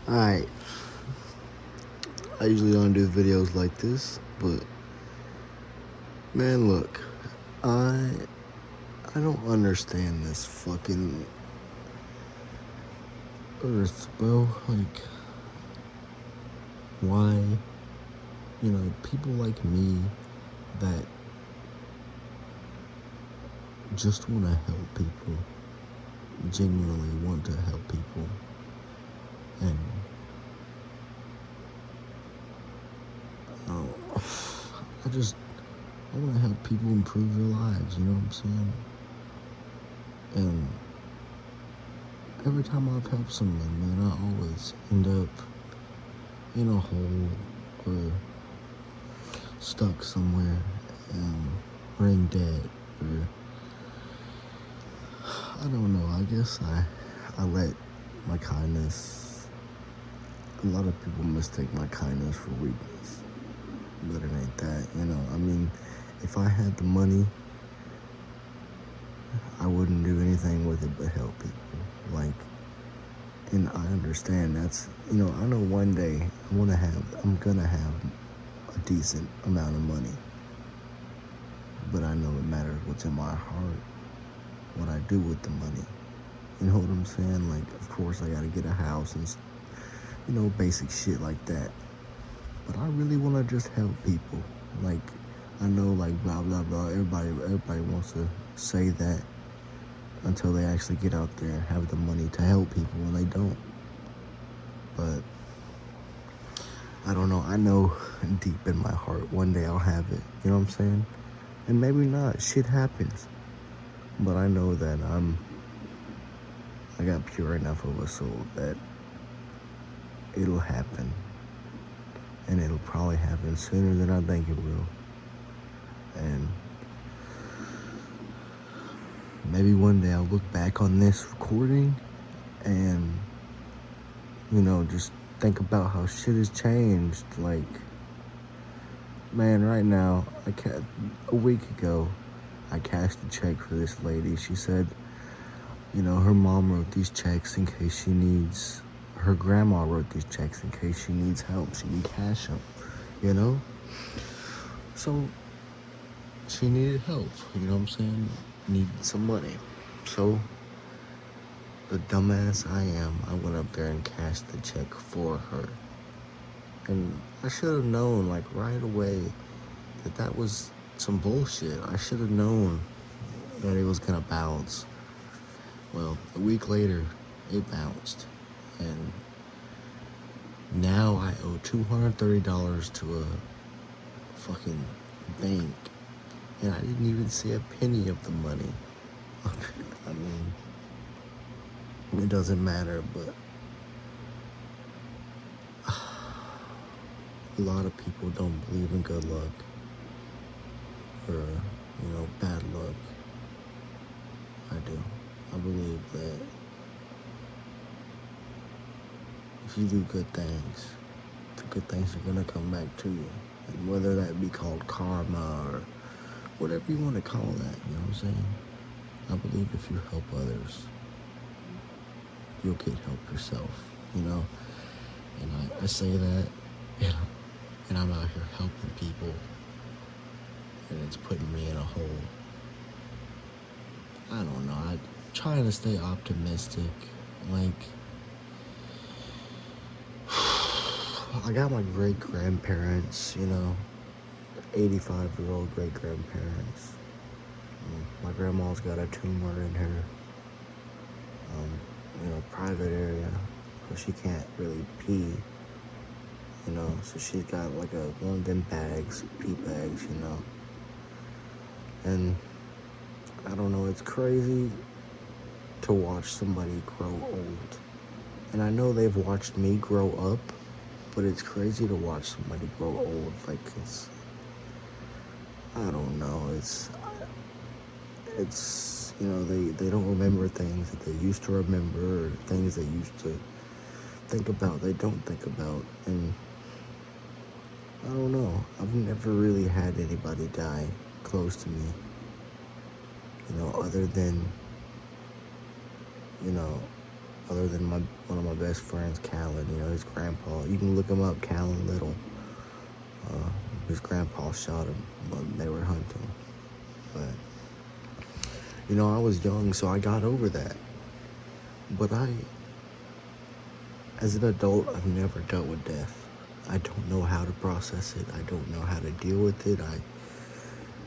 Alright, I usually don't do videos like this, but man, look, I I don't understand this fucking earth, bro. Like, why, people like me that just want to help people, genuinely want to help people, and oh, I want to help people improve their lives. You know what I'm saying? And every time I've helped someone, man, I always end up in a hole or stuck somewhere, or in debt, or I don't know. I guess I let my kindness. A lot of people mistake my kindness for weakness, but it ain't that. I mean, if I had the money, I wouldn't do anything with it but help people. Like, and I understand that's, I know one day I'm gonna have a decent amount of money, but I know it matters what's in my heart, what I do with the money. You know what I'm saying? Like, of course I gotta get a house and, basic shit like that. But I really wanna just help people. Like, I know, like, blah, blah, blah. Everybody wants to say that until they actually get out there and have the money to help people, and they don't. But I don't know. I know deep in my heart one day I'll have it. You know what I'm saying? And maybe not. Shit happens. But I know that I got pure enough of a soul that it'll happen. And it'll probably happen sooner than I think it will. And maybe one day I'll look back on this recording and, just think about how shit has changed. Like, man, right now, a week ago, I cashed a check for this lady. She said, her mom wrote these checks in case she needs, her grandma wrote these checks in case she needs help. She can cash them, So, she needed help, you know what I'm saying? Needed some money. So, the dumbass I am, I went up there and cashed the check for her. And I should have known, like, right away that was some bullshit. I should have known that it was gonna bounce. Well, a week later, it bounced. And now I owe $230 to a fucking bank. And I didn't even see a penny of the money. I mean, it doesn't matter, but a lot of people don't believe in good luck or, bad luck. I do. I believe that if you do good things, the good things are gonna come back to you. And whether that be called karma or whatever you want to call that, you know what I'm saying? I believe if you help others, you'll get help yourself, And I say that, and I'm out here helping people, and it's putting me in a hole. I don't know. I'm trying to stay optimistic. Like, I got my great-grandparents, 85-year-old great-grandparents. My grandma's got a tumor in her, private area, where she can't really pee, so she's got like one of them bags, pee bags, and I don't know, it's crazy to watch somebody grow old. And I know they've watched me grow up, but it's crazy to watch somebody grow old. Like, I don't know, it's they don't remember things that they used to remember, or things they used to think about they don't think about. And I don't know, I've never really had anybody die close to me, other than other than one of my best friends, Callan. You know, his grandpa. You can look him up, Callan Little. His grandpa shot him when they were hunting. But, you know, I was young, so I got over that. But as an adult, I've never dealt with death. I don't know how to process it. I don't know how to deal with it. I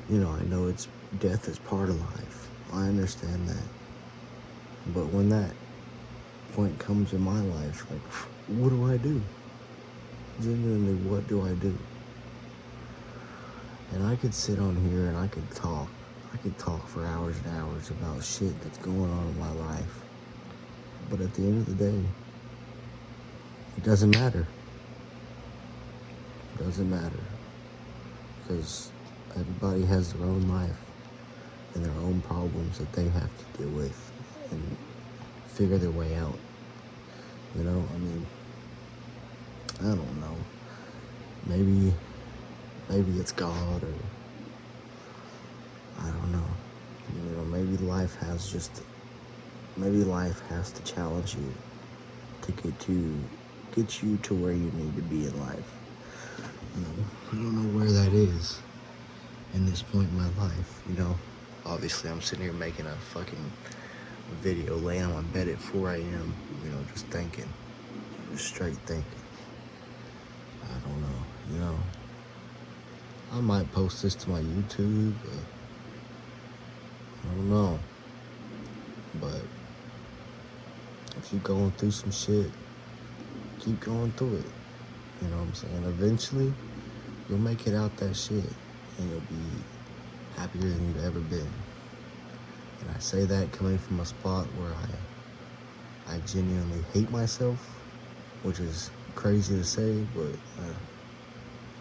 know death is part of life. I understand that. But when that point comes in my life, like, what do I do? Genuinely, what do I do? And I could sit on here and I could talk. I could talk for hours and hours about shit that's going on in my life. But at the end of the day, it doesn't matter. It doesn't matter. Because everybody has their own life and their own problems that they have to deal with and figure their way out. You know, I mean, I don't know. Maybe it's God, or I don't know. You know, maybe life has to challenge you to get you to where you need to be in life. You know, I don't know where that is in this point in my life. You know, obviously I'm sitting here making a fucking video, laying on my bed at 4 a.m. You know, just thinking, just straight thinking. I don't know. You know, I might post this to my YouTube. I don't know. But if you're going through some shit, keep going through it. You know what I'm saying? Eventually, you'll make it out that shit, and you'll be happier than you've ever been. And I say that coming from a spot where I genuinely hate myself, which is crazy to say, but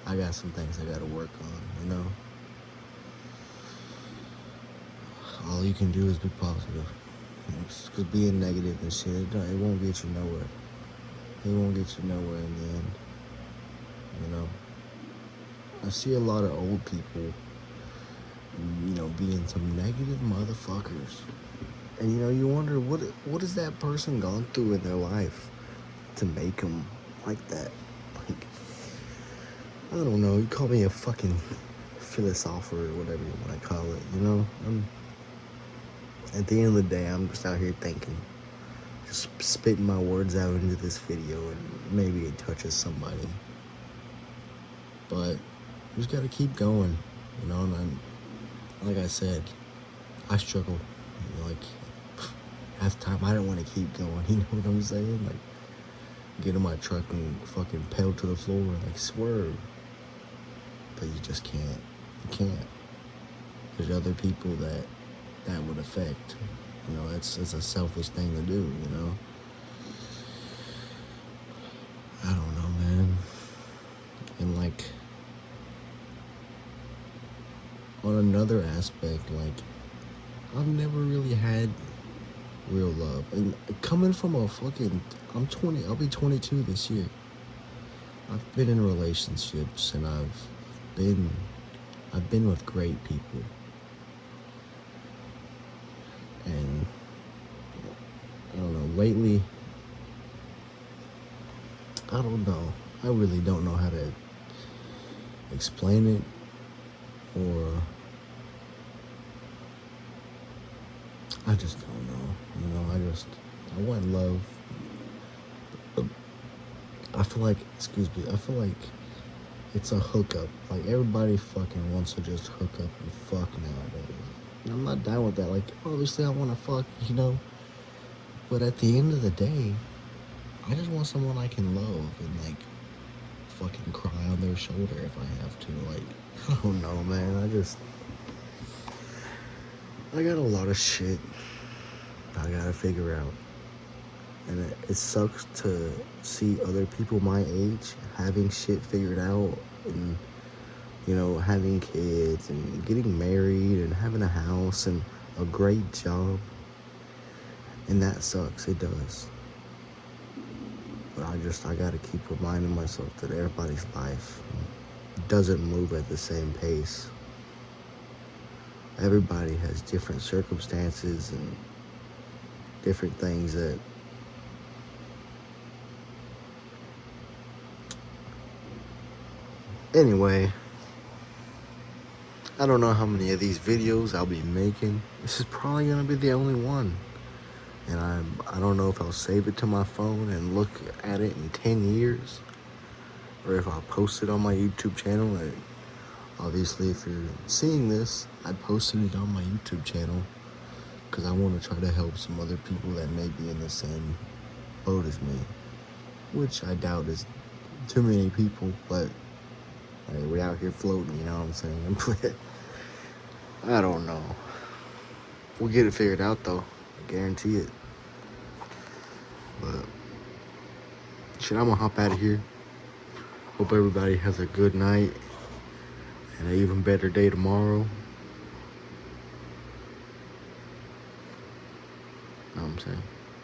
I got some things I gotta work on, you know? All you can do is be positive. Because being negative and shit, it won't get you nowhere. It won't get you nowhere in the end. You know? I see a lot of old people, you know, being some negative motherfuckers. And, you know, you wonder, what has that person gone through in their life to make them like that? Like, I don't know. You call me a fucking philosopher or whatever you want to call it, you know? At the end of the day, I'm just out here thinking, just spitting my words out into this video, and maybe it touches somebody. But you just gotta keep going, you know? And like I said, I struggle. You know, like, half the time I don't want to keep going, you know what I'm saying? Like, get in my truck and fucking pedal to the floor and, like, swerve. But you just can't. You can't. There's other people that would affect. You know, it's a selfish thing to do, you know? I don't know, man. And, like, on another aspect, like, I've never really had real love. And coming from I'm 20, I'll be 22 this year. I've been in relationships, and I've been with great people. And I don't know, lately, I don't know. I really don't know how to explain it, or I just don't know. You know, I want love. I feel like it's a hookup. Like, everybody fucking wants to just hook up and fuck nowadays. And I'm not down with that. Like, obviously I want to fuck, you know? But at the end of the day, I just want someone I can love and, like, fucking cry on their shoulder if I have to. Like, I don't know, man. I got a lot of shit I gotta figure out. And it sucks to see other people my age having shit figured out, and, you know, having kids and getting married and having a house and a great job. And that sucks. It does. But I gotta keep reminding myself that everybody's life doesn't move at the same pace. Everybody has different circumstances and different things that Anyway, I don't know how many of these videos I'll be making. This is probably gonna be the only one. And I don't know if I'll save it to my phone and look at it in 10 years, or if I'll post it on my YouTube channel. And obviously, if you're seeing this, I posted it on my YouTube channel because I want to try to help some other people that may be in the same boat as me, which I doubt is too many people, but hey, we out here floating, you know what I'm saying? But I don't know. We'll get it figured out though, I guarantee it. But shit, I'm gonna hop out of here. Hope everybody has a good night and an even better day tomorrow. Know what I'm saying?